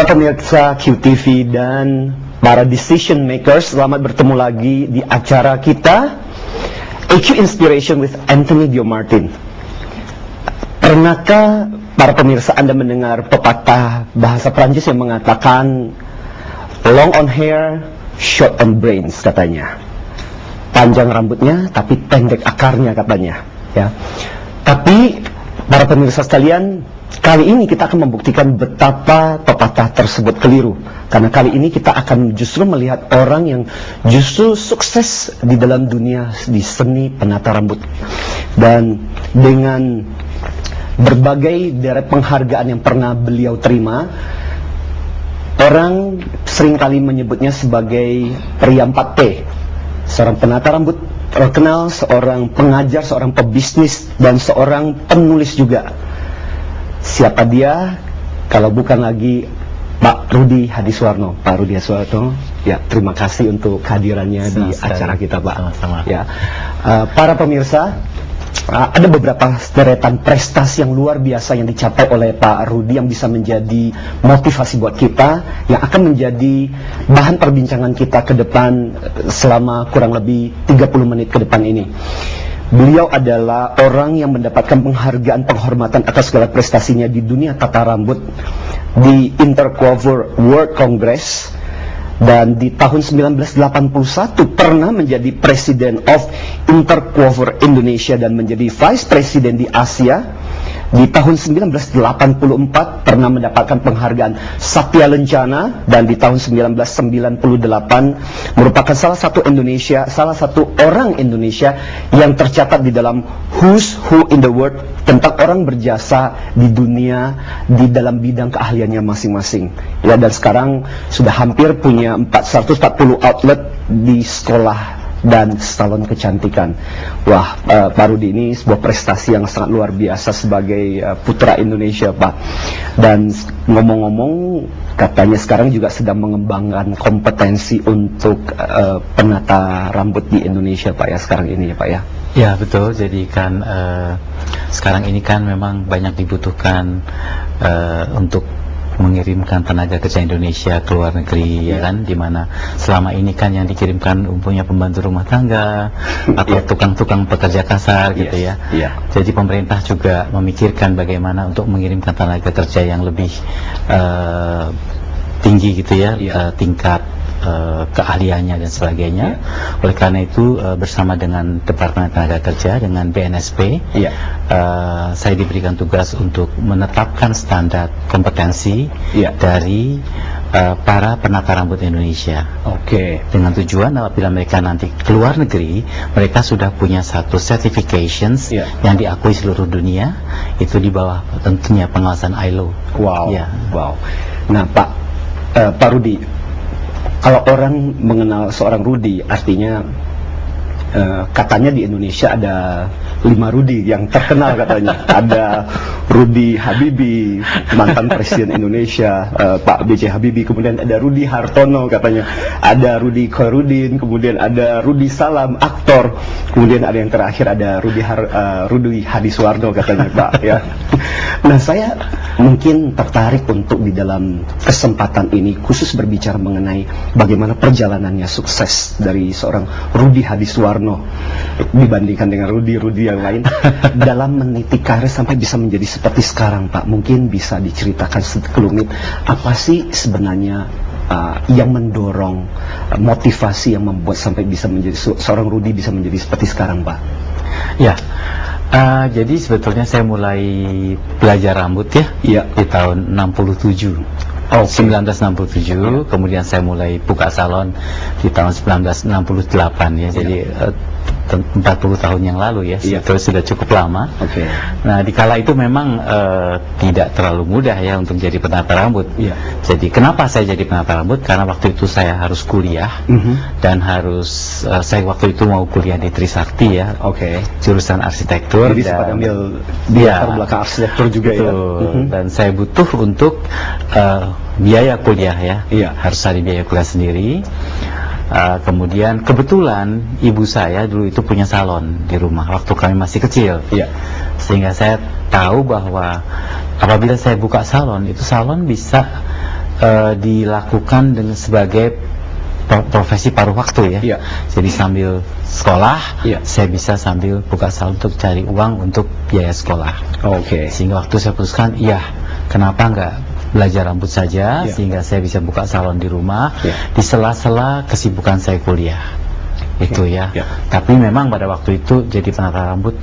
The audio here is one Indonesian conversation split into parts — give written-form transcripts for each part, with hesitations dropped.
Para pemirsa QTV dan para decision makers, selamat bertemu lagi di acara kita EQ Inspiration with Anthony Diomartin. Pernahkah para pemirsa Anda mendengar pepatah bahasa Prancis yang mengatakan long on hair, short on brains, katanya. Panjang rambutnya tapi pendek akarnya, katanya, ya. Tapi para pemirsa sekalian, kali ini kita akan membuktikan betapa pepatah tersebut keliru. Karena kali ini kita akan justru melihat orang yang justru sukses di dalam dunia di seni penata rambut. Dan dengan berbagai deret penghargaan yang pernah beliau terima, orang seringkali menyebutnya sebagai pria 4P. Seorang penata rambut terkenal, seorang pengajar, seorang pebisnis, dan seorang penulis juga. Siapa dia kalau bukan lagi Pak Rudi Hadiswarno. Pak Rudi Hadiswarno, ya, terima kasih untuk kehadirannya di acara kita, Pak. Sama-sama. Ya, para pemirsa, ada beberapa deretan prestasi yang luar biasa yang dicapai oleh Pak Rudi yang bisa menjadi motivasi buat kita, yang akan menjadi bahan perbincangan kita ke depan selama kurang lebih 30 menit ke depan ini. Beliau adalah orang yang mendapatkan penghargaan penghormatan atas segala prestasinya di dunia tata rambut di Intercover World Congress, dan di tahun 1981 pernah menjadi President of Intercover Indonesia dan menjadi Vice President di Asia. Di tahun 1984 pernah mendapatkan penghargaan Satya Lencana, dan di tahun 1998 merupakan salah satu orang Indonesia yang tercatat di dalam Who's Who in the World tentang orang berjasa di dunia di dalam bidang keahliannya masing-masing. Ya, dan sekarang sudah hampir punya 440 outlet di sekolah dan salon kecantikan. Wah, Pak Rudi, ini sebuah prestasi yang sangat luar biasa sebagai putra Indonesia, Pak. Dan ngomong-ngomong, katanya sekarang juga sedang mengembangkan kompetensi untuk penata rambut di Indonesia, Pak, ya, sekarang ini, ya, Pak, ya. Ya, betul. Jadi kan sekarang ini kan memang banyak dibutuhkan untuk mengirimkan tenaga kerja Indonesia ke luar negeri, ya kan, dimana selama ini kan yang dikirimkan umumnya pembantu rumah tangga atau tukang-tukang pekerja kasar, gitu ya. Jadi pemerintah juga memikirkan bagaimana untuk mengirimkan tenaga kerja yang lebih tinggi, gitu ya, tingkat keahliannya dan sebagainya. Oleh karena itu bersama dengan Departemen Tenaga Kerja dengan BNSP, saya diberikan tugas untuk menetapkan standar kompetensi dari para penata rambut Indonesia. Dengan tujuan apabila mereka nanti keluar negeri, mereka sudah punya satu certifications yang diakui seluruh dunia, itu di bawah tentunya pengawasan ILO. Wow. Nah, Pak Rudi, kalau orang mengenal seorang Rudi, artinya katanya di Indonesia ada 5 Rudi yang terkenal, katanya. Ada Rudi Habibie, mantan Presiden Indonesia, Pak B.J. Habibie, kemudian ada Rudi Hartono, katanya. Ada Rudi Khairuddin, kemudian ada Rudi Salam, aktor, kemudian ada yang terakhir ada Rudi Hadiswarno, katanya, Pak, ya. Nah, saya mungkin tertarik untuk di dalam kesempatan ini khusus berbicara mengenai bagaimana perjalanannya sukses dari seorang Rudi Hadiswarno dibandingkan dengan Rudi yang lain dalam meniti karir sampai bisa menjadi seperti sekarang, Pak. Mungkin bisa diceritakan sekelumit apa sih sebenarnya yang mendorong, motivasi yang membuat sampai bisa menjadi seorang Rudi bisa menjadi seperti sekarang, Pak? Ya. Jadi sebetulnya saya mulai belajar rambut di tahun 67. 1967, kemudian saya mulai buka salon di tahun 1968, ya. Jadi 40 tahun yang lalu, ya. Itu sudah cukup lama. Nah, dikala itu memang tidak terlalu mudah, ya, untuk jadi penata rambut. Jadi kenapa saya jadi penata rambut? Karena waktu itu saya harus kuliah, dan saya waktu itu mau kuliah di Trisakti, ya. Jurusan arsitektur. Jadi sempat ambil di latar belakang arsitektur juga, ya. Dan saya butuh untuk biaya kuliah, ya. Harus cari biaya kuliah sendiri. Kemudian kebetulan ibu saya dulu itu punya salon di rumah waktu kami masih kecil, sehingga saya tahu bahwa apabila saya buka salon, itu salon bisa dilakukan dengan sebagai profesi paruh waktu ya. Jadi sambil sekolah, saya bisa sambil buka salon untuk cari uang untuk biaya sekolah. Sehingga waktu saya putuskan, kenapa nggak belajar rambut saja, sehingga saya bisa buka salon di rumah, di sela-sela kesibukan saya kuliah. Itu ya. Tapi memang pada waktu itu jadi penata rambut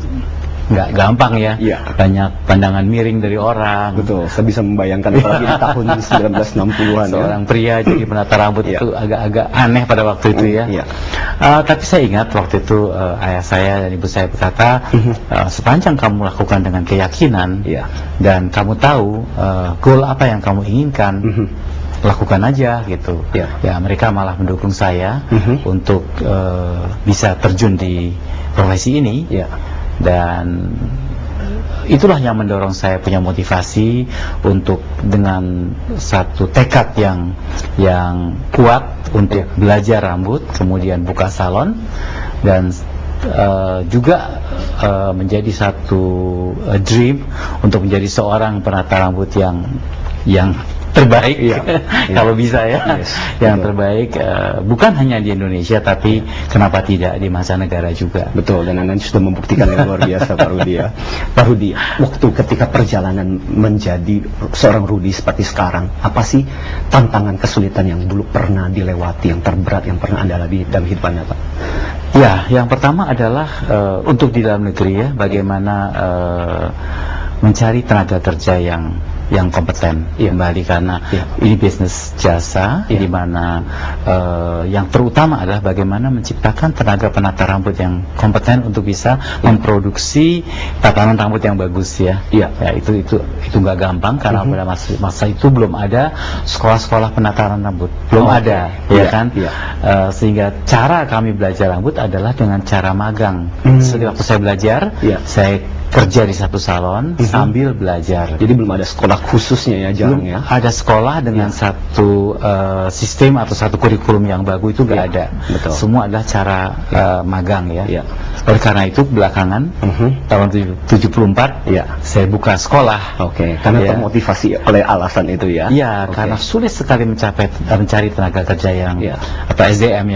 nggak gampang ya. Banyak pandangan miring dari orang. Betul, saya bisa membayangkan apalagi di tahun 1960-an seorang pria jadi penata rambut itu agak-agak aneh pada waktu itu ya. Tapi saya ingat waktu itu ayah saya dan ibu saya berkata, sepanjang kamu lakukan dengan keyakinan dan kamu tahu goal apa yang kamu inginkan, lakukan aja gitu. Ya, mereka malah mendukung saya untuk bisa terjun di profesi ini. Dan itulah yang mendorong saya punya motivasi untuk dengan satu tekad yang kuat untuk belajar rambut, kemudian buka salon, dan juga menjadi satu dream untuk menjadi seorang penata rambut yang terbaik, kalau bisa ya, yang terbaik bukan hanya di Indonesia tapi kenapa tidak di mancanegara juga. Betul, dan Anda sudah membuktikan yang luar biasa Pak Rudi ya. Pak Rudi, waktu ketika perjalanan menjadi seorang Rudi seperti sekarang, apa sih tantangan kesulitan yang dulu pernah dilewati, yang terberat yang pernah Anda alami dalam hidup Anda, Pak? Ya, yang pertama adalah untuk di dalam negeri ya, bagaimana mencari tenaga kerja yang kompeten kembali, karena ini bisnis jasa di mana yang terutama adalah bagaimana menciptakan tenaga penata rambut yang kompeten untuk bisa memproduksi tatanan rambut yang bagus ya. Itu nggak gampang karena pada masa itu belum ada sekolah-sekolah penataran rambut, belum ada kan. Sehingga cara kami belajar rambut adalah dengan cara magang. Seperti waktu saya belajar, saya kerja di satu salon sambil belajar. Jadi belum ada sekolah khususnya ya, jarang ya. Ada sekolah dengan satu sistem atau satu kurikulum yang bagus itu nggak ada. Betul. Semua adalah cara magang ya. Oleh karena itu belakangan tahun 74 saya buka sekolah. Karena termotivasi oleh alasan itu ya. Karena sulit sekali mencari tenaga kerja yang atau SDM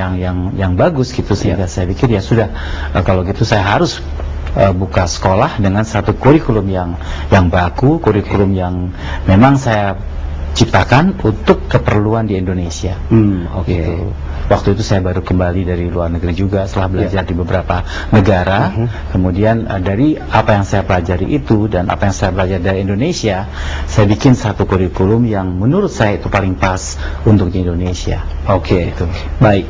yang bagus gitu, sehingga saya pikir ya sudah, kalau gitu saya harus buka sekolah dengan satu kurikulum yang baku, kurikulum yang memang saya ciptakan untuk keperluan di Indonesia. Gitu. Waktu itu saya baru kembali dari luar negeri juga setelah belajar di beberapa negara. Kemudian dari apa yang saya pelajari itu dan apa yang saya belajar dari Indonesia, saya bikin satu kurikulum yang menurut saya itu paling pas untuk di Indonesia. Itu. Baik,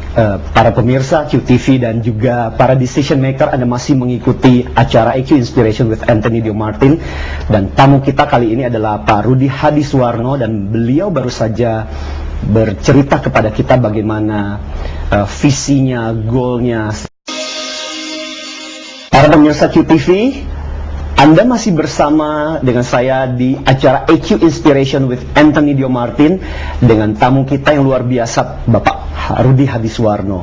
para pemirsa QTV dan juga para decision maker, Anda masih mengikuti acara EQ Inspiration with Anthony Dio Martin, dan tamu kita kali ini adalah Pak Rudi Hadiswarno, dan beliau baru saja bercerita kepada kita bagaimana visinya, goalnya. Para pemirsa QTV, Anda masih bersama dengan saya di acara EQ Inspiration with Anthony Dio Martin dengan tamu kita yang luar biasa, Bapak Rudi Hadiswarno.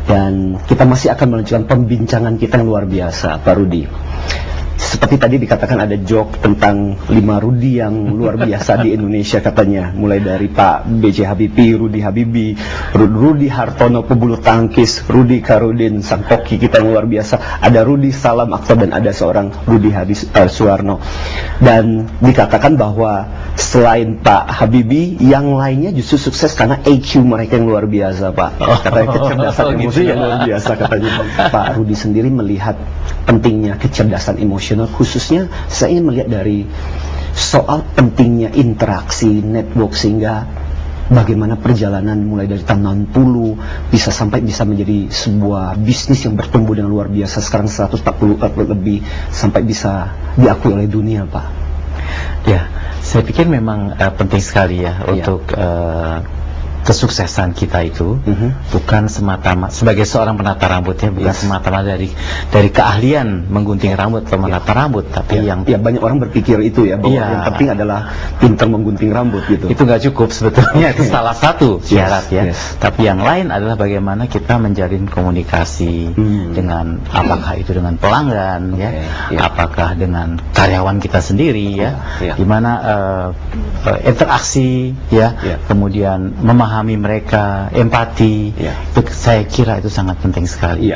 Dan kita masih akan melanjutkan pembincangan kita yang luar biasa, Pak Rudi. Seperti tadi dikatakan ada joke tentang 5 Rudi yang luar biasa di Indonesia katanya. Mulai dari Pak B.J. Habibie, Rudi Habibie, Rudi Hartono pebulu tangkis, Rudi Karudin sang koki kita yang luar biasa, ada Rudi Salam aktor, dan ada seorang Rudi Hadiswarno. Dan dikatakan bahwa selain Pak Habibie, yang lainnya justru sukses karena EQ mereka yang luar biasa, Pak. Katanya kecerdasan emosi yang luar biasa katanya. Pak Rudi sendiri melihat pentingnya kecerdasan emosional, khususnya saya ingin melihat dari soal pentingnya interaksi, network, sehingga bagaimana perjalanan mulai dari tahun 60 bisa sampai bisa menjadi sebuah bisnis yang bertumbuh dengan luar biasa, sekarang 140 lebih, sampai bisa diakui oleh dunia, Pak. Ya, saya pikir memang penting sekali ya untuk kesuksesan kita itu bukan semata-mata sebagai seorang penata rambut ya, bukan semata-mata dari keahlian menggunting rambut atau menata rambut, tapi yang banyak orang berpikir itu ya, bahwa yang penting adalah pintar menggunting rambut gitu. Itu nggak cukup sebetulnya, itu salah satu syarat Tapi yang lain adalah bagaimana kita menjalin komunikasi dengan, apakah itu dengan pelanggan apakah dengan karyawan kita sendiri di mana interaksi kemudian memahami mereka, empati, itu saya kira itu sangat penting sekali.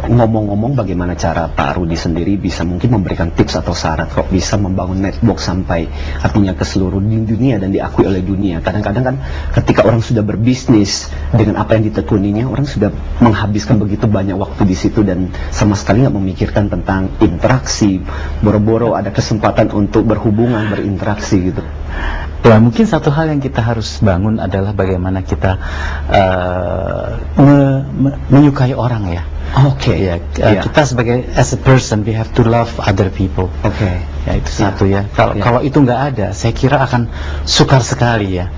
Ngomong-ngomong, bagaimana cara Pak Rudi sendiri bisa mungkin memberikan tips atau syarat kok bisa membangun network sampai artinya ke seluruh dunia dan diakui oleh dunia? Kadang-kadang kan ketika orang sudah berbisnis dengan apa yang ditekuninya, orang sudah menghabiskan begitu banyak waktu di situ dan sama sekali nggak memikirkan tentang interaksi. Boro-boro ada kesempatan untuk berhubungan, berinteraksi gitu. Ya, mungkin satu hal yang kita harus bangun adalah bagaimana kita menyukai orang ya. Kita sebagai as a person we have to love other people. Ya itu satu ya. Kalau itu nggak ada, saya kira akan sukar sekali ya.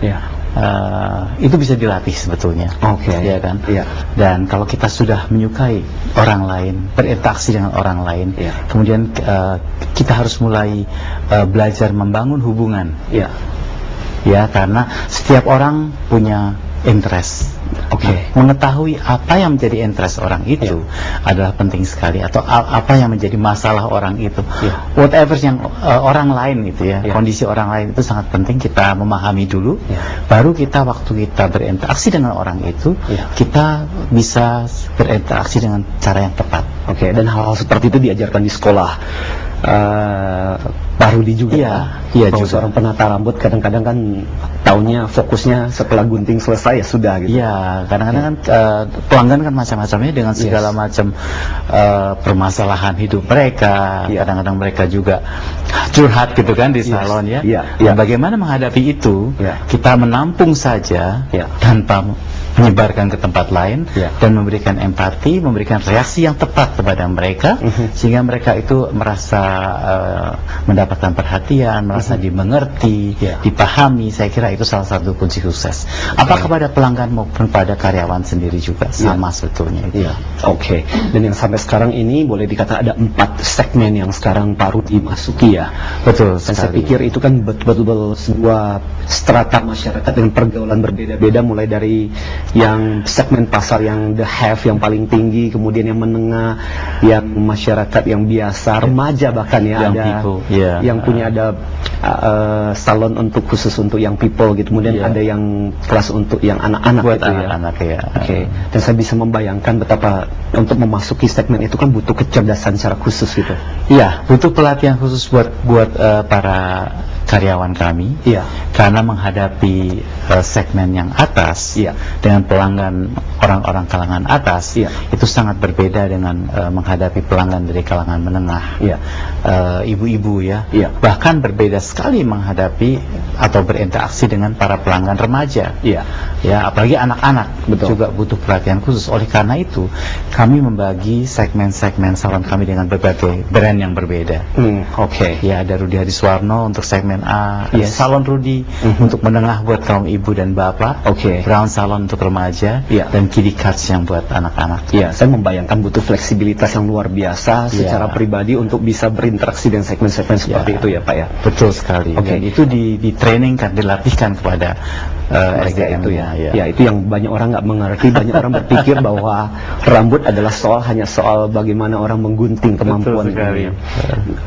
Itu bisa dilatih sebetulnya. Ya kan? Dan kalau kita sudah menyukai orang lain, berinteraksi dengan orang lain, kemudian kita harus mulai belajar membangun hubungan. Ya, karena setiap orang punya interest. Mengetahui apa yang menjadi interest orang itu adalah penting sekali, atau apa yang menjadi masalah orang itu. Whatever yang orang lain itu kondisi orang lain itu sangat penting kita memahami dulu. Baru kita waktu kita berinteraksi dengan orang itu, kita bisa berinteraksi dengan cara yang tepat. Dan hal-hal seperti itu diajarkan di sekolah. Pak Rudi juga. Bahwa seorang penata rambut kadang-kadang kan taunya fokusnya setelah gunting selesai ya sudah gitu. Kadang-kadang kan pelanggan kan macam-macamnya dengan segala macam permasalahan hidup mereka. Kadang-kadang mereka juga curhat gitu kan di salon Bagaimana menghadapi itu? Kita menampung saja tanpa menyebarkan ke tempat lain dan memberikan empati, memberikan reaksi yang tepat kepada mereka sehingga mereka itu merasa mendapatkan perhatian, merasa dimengerti, dipahami. Saya kira itu salah satu kunci sukses. Apa kepada pelanggan maupun pada karyawan sendiri juga sama sebetulnya itu. Dan yang sampai sekarang ini boleh dikatakan ada 4 segmen yang sekarang Pak Rudi masuki ya. Betul. Dan saya pikir itu kan betul-betul sebuah strata masyarakat dengan pergaulan berbeda-beda, mulai dari yang segmen pasar yang the have yang paling tinggi, kemudian yang menengah, yang masyarakat yang biasa, remaja bahkan ada yang punya ada salon untuk khusus untuk yang people gitu, kemudian ada yang kelas untuk yang anak-anak buat gitu anak-anak Dan saya bisa membayangkan betapa untuk memasuki segmen itu kan butuh kecerdasan secara khusus gitu. Butuh pelatihan khusus buat para karyawan kami, karena menghadapi segmen yang atas dengan pelanggan orang-orang kalangan atas itu sangat berbeda dengan menghadapi pelanggan dari kalangan menengah, ibu-ibu bahkan berbeda sekali menghadapi atau berinteraksi dengan para pelanggan remaja, apalagi anak-anak juga butuh pelatihan khusus. Oleh karena itu kami membagi segmen-segmen salon kami dengan berbagai brand yang berbeda. Ada Rudi Hadiswarno untuk segmen A, Salon Rudi untuk menengah buat kaum ibu dan bapak, Brown Salon untuk remaja, dan Kiddie Cuts yang buat anak-anak. Saya membayangkan butuh fleksibilitas yang luar biasa secara pribadi untuk bisa berinteraksi dengan segmen-segmen seperti itu ya Pak ya. Betul sekali. Dan itu di-trainingkan, dilatihkan kepada mereka itu itu yang banyak orang nggak mengerti. Banyak orang berpikir bahwa rambut adalah hanya soal bagaimana orang menggunting kemampuan.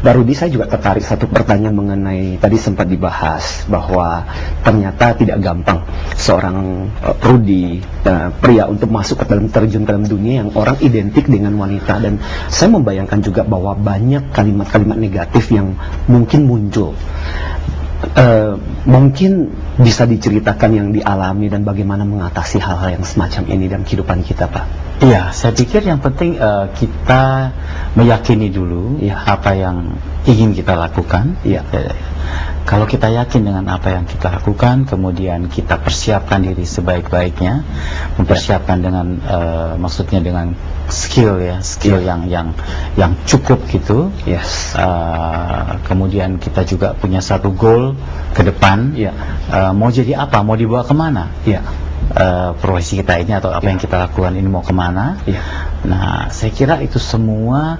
Pak Rudi, saya juga tertarik satu pertanyaan mengenai tadi sempat dibahas bahwa ternyata tidak gampang seorang Rudi pria untuk masuk ke dalam terjun ke dalam dunia yang orang identik dengan wanita, dan saya membayangkan juga bahwa banyak kalimat-kalimat negatif yang mungkin muncul. Mungkin bisa diceritakan yang dialami dan bagaimana mengatasi hal-hal yang semacam ini dalam kehidupan kita, Pak. Saya pikir yang penting kita meyakini dulu apa yang ingin kita lakukan, Kalau kita yakin dengan apa yang kita lakukan, kemudian kita persiapkan diri sebaik-baiknya, mempersiapkan dengan maksudnya dengan skill yang cukup gitu. Yes. Kemudian kita juga punya satu goal ke depan. Mau jadi apa, mau dibawa kemana? Profesi kita ini atau apa yang kita lakukan ini mau kemana? Nah, saya kira itu semua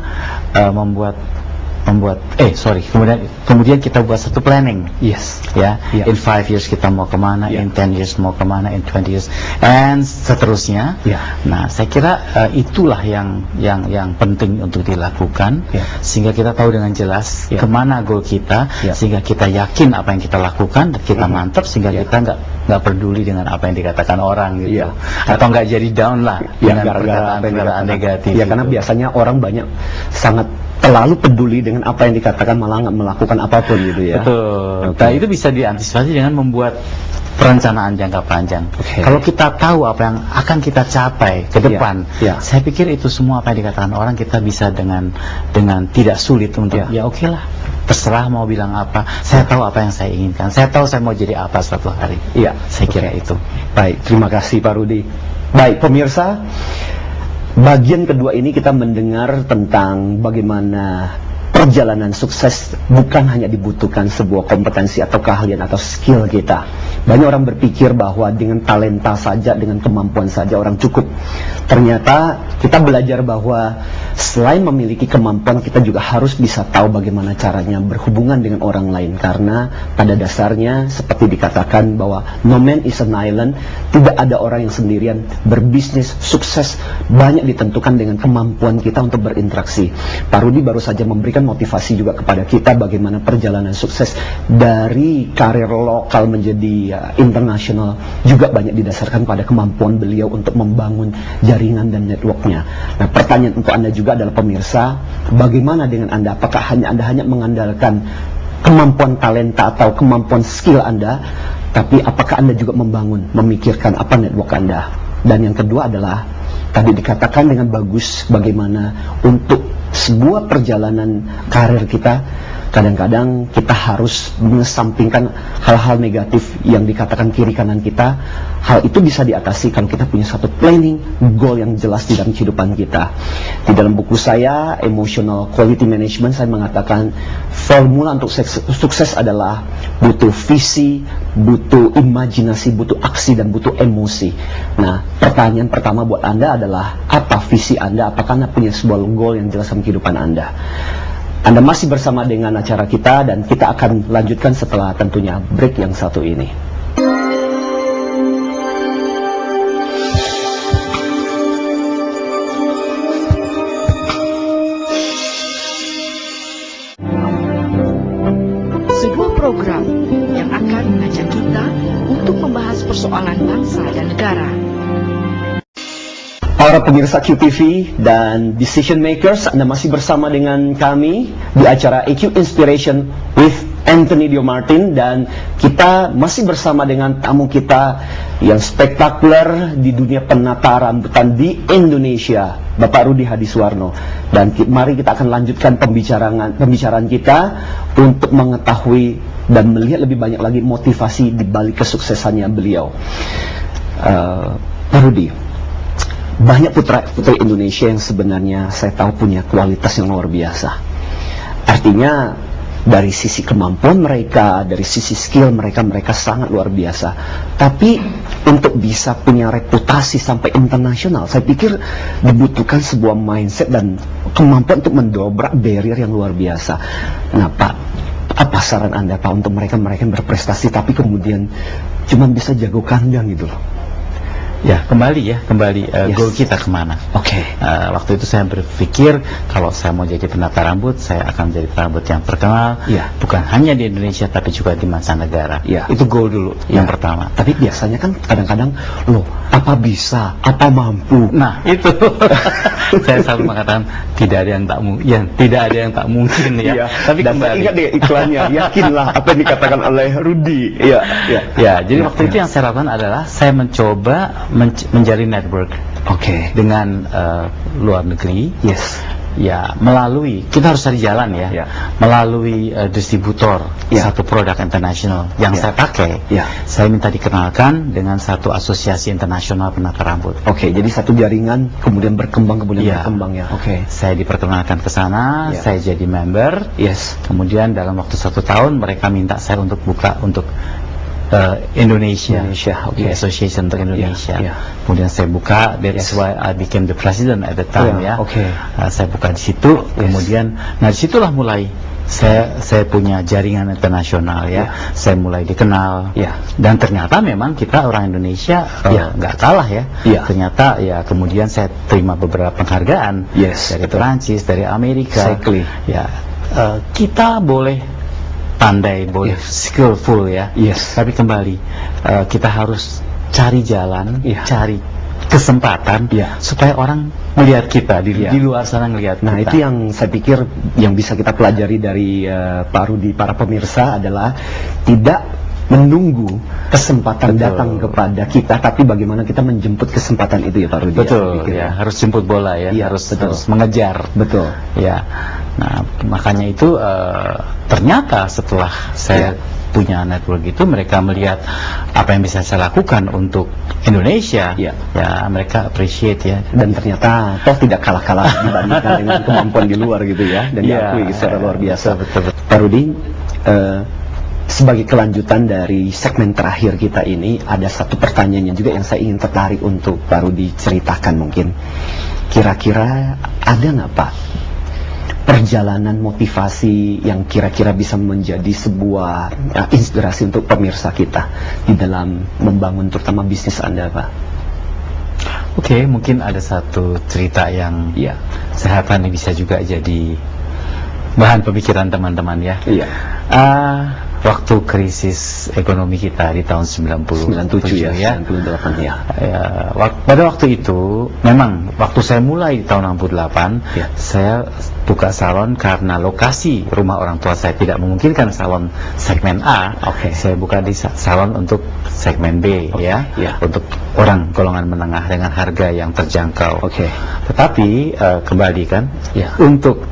kemudian kita buat satu planning. In 5 years kita mau kemana, in 10 years mau kemana, in 20 years, and seterusnya. Nah, saya kira itulah yang penting untuk dilakukan, sehingga kita tahu dengan jelas kemana goal kita, sehingga kita yakin apa yang kita lakukan dan kita mantap, sehingga kita nggak peduli dengan apa yang dikatakan orang gitu, atau nggak jadi down lah dengan perkataan negatif. Karena biasanya orang banyak sangat terlalu peduli dengan apa yang dikatakan, malah nggak melakukan apapun gitu ya. Betul. Nah, itu bisa diantisipasi dengan membuat perencanaan jangka panjang. Kalau kita tahu apa yang akan kita capai ke depan, saya pikir itu semua apa yang dikatakan orang kita bisa dengan tidak sulit untuk oke lah, terserah mau bilang apa. Saya tahu apa yang saya inginkan. Saya tahu saya mau jadi apa suatu hari. Saya kira itu. Baik, terima kasih Pak Rudi. Baik, pemirsa, bagian kedua ini kita mendengar tentang bagaimana perjalanan sukses bukan hanya dibutuhkan sebuah kompetensi atau keahlian atau skill kita. Banyak orang berpikir bahwa dengan talenta saja, dengan kemampuan saja orang cukup. Ternyata kita belajar bahwa selain memiliki kemampuan, kita juga harus bisa tahu bagaimana caranya berhubungan dengan orang lain. Karena pada dasarnya seperti dikatakan bahwa no man is an island, tidak ada orang yang sendirian. Berbisnis, sukses banyak ditentukan dengan kemampuan kita untuk berinteraksi. Pak Rudi baru saja memberikan motivasi juga kepada kita bagaimana perjalanan sukses dari karir lokal menjadi internasional juga banyak didasarkan pada kemampuan beliau untuk membangun jaringan dan networknya. Nah, pertanyaan untuk Anda juga adalah pemirsa, bagaimana dengan Anda? Apakah Anda hanya mengandalkan kemampuan talenta atau kemampuan skill Anda, tapi apakah Anda juga memikirkan apa network Anda? Dan yang kedua adalah tadi dikatakan dengan bagus bagaimana untuk sebuah perjalanan karir kita, kadang-kadang kita harus mengesampingkan hal-hal negatif yang dikatakan kiri kanan kita. Hal itu bisa diatasi kalau kita punya satu planning, goal yang jelas di dalam kehidupan kita. Di dalam buku saya, Emotional Quality Management, saya mengatakan formula untuk sukses adalah butuh visi, butuh imajinasi, butuh aksi, dan butuh emosi. Nah, pertanyaan pertama buat Anda adalah, apa visi Anda? Apakah Anda punya sebuah goal yang jelas dalam kehidupan Anda? Anda masih bersama dengan acara kita, dan kita akan lanjutkan setelah tentunya break yang satu ini. Sebuah program yang akan mengajak kita untuk membahas persoalan bangsa dan negara. Para pemirsa QTV dan Decision Makers, Anda masih bersama dengan kami di acara EQ Inspiration with Anthony Dio Martin, dan kita masih bersama dengan tamu kita yang spektakuler di dunia penata rambutan di Indonesia, Bapak Rudi Hadiswarno. Dan mari kita akan lanjutkan pembicaraan kita untuk mengetahui dan melihat lebih banyak lagi motivasi di balik kesuksesannya beliau. Pak Rudi, banyak putra-putri Indonesia yang sebenarnya saya tahu punya kualitas yang luar biasa. Artinya dari sisi kemampuan mereka, dari sisi skill mereka sangat luar biasa. Tapi untuk bisa punya reputasi sampai internasional, saya pikir dibutuhkan sebuah mindset dan kemampuan untuk mendobrak barrier yang luar biasa. Nah Pak, apa saran Anda Pak untuk mereka yang berprestasi tapi kemudian cuma bisa jago kandang gitu loh? Ya, kembali goal kita kemana? Waktu itu saya berpikir kalau saya mau jadi penata rambut, saya akan jadi penata rambut yang terkenal, bukan hanya di Indonesia tapi juga di mancanegara. Itu goal dulu yang pertama. Tapi biasanya kan kadang-kadang, loh, apa bisa, apa mampu? Nah, itu saya selalu mengatakan tidak ada yang tak mungkin ya. Tapi dan kembali, ingat deh iklannya, yakinlah apa yang dikatakan oleh Rudi. Jadi waktu itu yang saya lakukan adalah saya mencoba menjalin network dengan luar negeri, Ya, melalui, kita harus cari jalan ya, melalui distributor satu produk internasional yang saya pakai, saya minta dikenalkan dengan satu asosiasi internasional penata rambut. Oke, jadi satu jaringan kemudian berkembang berkembang ya. Oke. Saya diperkenalkan ke sana, saya jadi member. Kemudian dalam waktu 1 tahun mereka minta saya untuk buka untuk Indonesia, Association untuk Indonesia. Kemudian saya buka, that's why I became the president at the time saya buka di situ. Kemudian, nah disitulah mulai saya punya jaringan internasional saya mulai dikenal. Dan ternyata memang kita orang Indonesia nggak kalah ternyata kemudian saya terima beberapa penghargaan dari Perancis, dari Amerika. Kita boleh pandai, boleh skillful tapi kembali kita harus cari jalan, cari kesempatan supaya orang melihat kita di luar sana ngelihat kita. Itu yang saya pikir yang bisa kita pelajari dari Pak Rudi, para pemirsa, adalah tidak menunggu kesempatan datang kepada kita, tapi bagaimana kita menjemput kesempatan itu ya Pak Rudi. Harus jemput bola harus mengejar. Nah, makanya itu ternyata setelah saya punya network itu, mereka melihat apa yang bisa saya lakukan untuk Indonesia, mereka appreciate dan ternyata toh tidak kalah-kalah dibandingkan dengan kemampuan di luar gitu dan diakui secara luar biasa. Pak Rudi, sebagai kelanjutan dari segmen terakhir kita ini, ada satu pertanyaan juga yang saya ingin tertarik untuk Pak Rudi ceritakan. Mungkin kira-kira ada nggak Pak perjalanan motivasi yang kira-kira bisa menjadi sebuah inspirasi untuk pemirsa kita di dalam membangun terutama bisnis Anda, Pak? Oke, mungkin ada satu cerita yang saya harapkan bisa juga jadi bahan pemikiran teman-teman waktu krisis ekonomi kita di tahun 97 pada waktu itu memang waktu saya mulai di tahun 68 saya buka salon karena lokasi rumah orang tua saya tidak memungkinkan salon segmen A. Saya buka di salon untuk segmen B untuk orang golongan menengah dengan harga yang terjangkau. Tetapi kembali kan untuk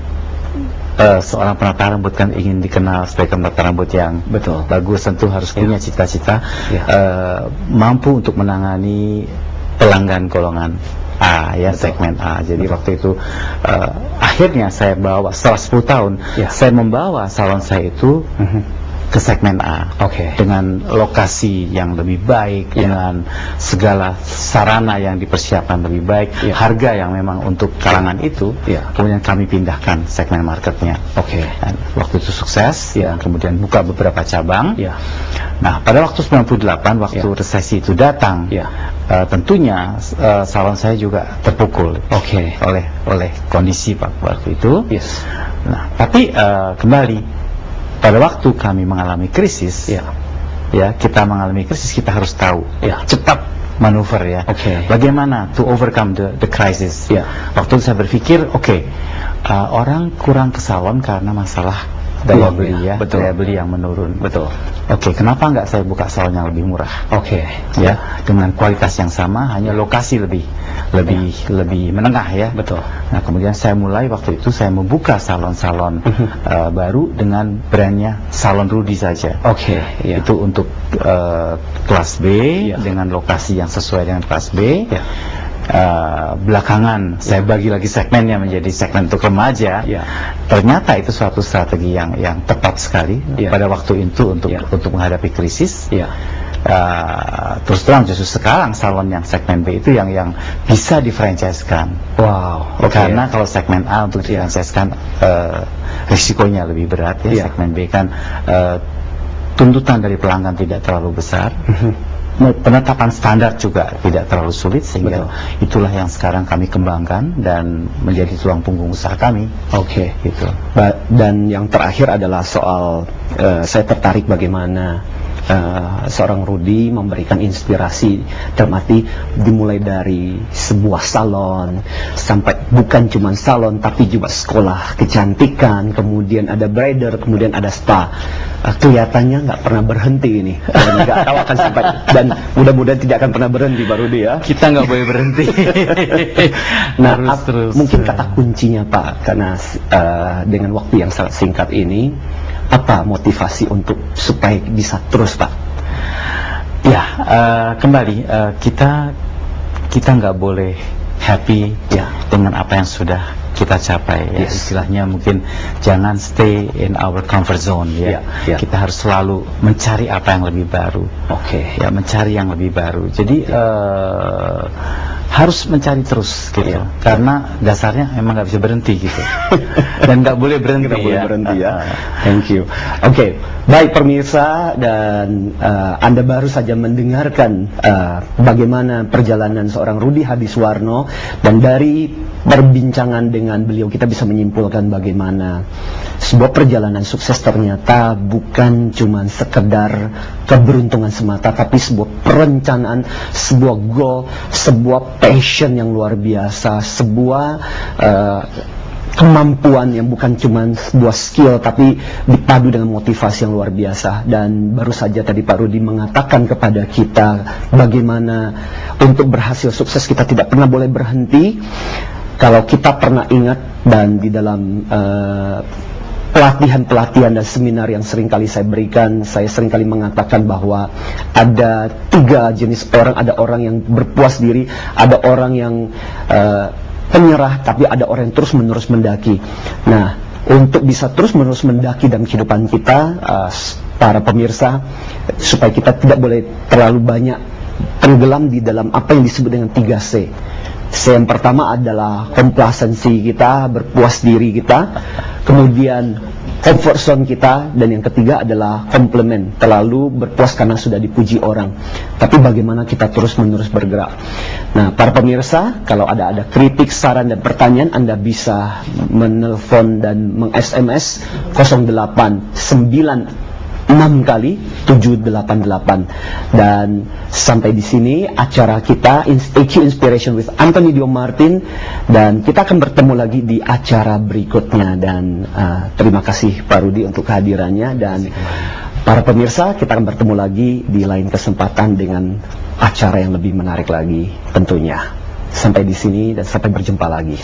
seorang penata rambut kan ingin dikenal sebagai penata rambut yang bagus, tentu harus punya cita-cita mampu untuk menangani pelanggan golongan A segmen A. Jadi waktu itu akhirnya saya bawa setelah 10 tahun saya membawa salon saya itu ke segmen A dengan lokasi yang lebih baik, dengan segala sarana yang dipersiapkan lebih baik, harga yang memang untuk kalangan itu. Kemudian kami pindahkan segmen marketnya. Dan waktu itu sukses, kemudian buka beberapa cabang. Nah, pada waktu 98 waktu resesi itu datang, tentunya salon saya juga terpukul oleh kondisi waktu itu. Nah, tapi kembali pada waktu kami mengalami krisis, kita mengalami krisis, kita harus tahu cepat manuver bagaimana to overcome the crisis. Waktu itu saya berpikir, orang kurang ke salon karena masalah daya beli daya beli yang menurun. Kenapa nggak saya buka salon yang lebih murah? Dengan kualitas yang sama, hanya lokasi lebih menengah Nah, kemudian saya mulai waktu itu saya membuka salon-salon baru dengan brandnya Salon Rudi saja. Itu untuk kelas B dengan lokasi yang sesuai dengan kelas B. Belakangan saya bagi lagi segmennya menjadi segmen untuk remaja. Ternyata itu suatu strategi yang tepat sekali pada waktu itu untuk menghadapi krisis. Terus terang justru sekarang salon yang segmen B itu yang bisa difranchise-kan. Karena kalau segmen A untuk difranchise-kan risikonya lebih berat segmen B kan tuntutan dari pelanggan tidak terlalu besar. Penetapan standar juga tidak terlalu sulit, sehingga itulah yang sekarang kami kembangkan dan menjadi tulang punggung usaha kami. Dan yang terakhir adalah soal saya tertarik bagaimana seorang Rudy memberikan inspirasi, termati dimulai dari sebuah salon sampai bukan cuma salon tapi juga sekolah kecantikan, kemudian ada braider, kemudian ada spa. Kelihatannya nggak pernah berhenti ini, dan nggak tahu akan sampai, dan mudah-mudahan tidak akan pernah berhenti Pak Rudy ya. Kita nggak boleh berhenti. Nah, terus, mungkin kata kuncinya Pak, karena dengan waktu yang sangat singkat ini, apa motivasi untuk supaya bisa terus Pak? Ya, kembali kita nggak boleh happy ya dengan apa yang sudah kita capai ya. Istilahnya mungkin jangan stay in our comfort zone ya. Kita harus selalu mencari apa yang lebih baru. Ya, mencari yang lebih baru. Jadi harus mencari terus gitu. Karena dasarnya memang nggak bisa berhenti gitu. Dan nggak boleh berhenti. Boleh berhenti ya. Thank you. Baik pemirsa, dan Anda baru saja mendengarkan bagaimana perjalanan seorang Rudy Hadiswarno, dan dari perbincangan dengan beliau kita bisa menyimpulkan bagaimana sebuah perjalanan sukses ternyata bukan cuma sekedar keberuntungan semata, tapi sebuah perencanaan, sebuah goal, sebuah passion yang luar biasa, sebuah kemampuan yang bukan cuma sebuah skill tapi dipadu dengan motivasi yang luar biasa. Dan baru saja tadi Pak Rudy mengatakan kepada kita bagaimana untuk berhasil sukses kita tidak pernah boleh berhenti. Kalau kita pernah ingat, dan di dalam pelatihan-pelatihan dan seminar yang seringkali saya berikan, saya seringkali mengatakan bahwa ada 3 jenis orang. Ada orang yang berpuas diri, ada orang yang penyerah, tapi ada orang yang terus-menerus mendaki. Nah, untuk bisa terus-menerus mendaki dalam kehidupan kita, para pemirsa, supaya kita tidak boleh terlalu banyak tenggelam di dalam apa yang disebut dengan 3C. C yang pertama adalah komplasensi kita, berpuas diri kita, kemudian comfort zone kita, dan yang ketiga adalah komplement, terlalu berpuas karena sudah dipuji orang. Tapi bagaimana kita terus-menerus bergerak. Nah, para pemirsa, kalau ada kritik, saran dan pertanyaan, Anda bisa menelpon dan meng-SMS 089 6 kali 788. Dan sampai di sini acara kita EQ Inspiration with Anthony Dio Martin, dan kita akan bertemu lagi di acara berikutnya. Dan terima kasih Pak Rudy untuk kehadirannya, dan para pemirsa, kita akan bertemu lagi di lain kesempatan dengan acara yang lebih menarik lagi tentunya. Sampai di sini dan sampai berjumpa lagi.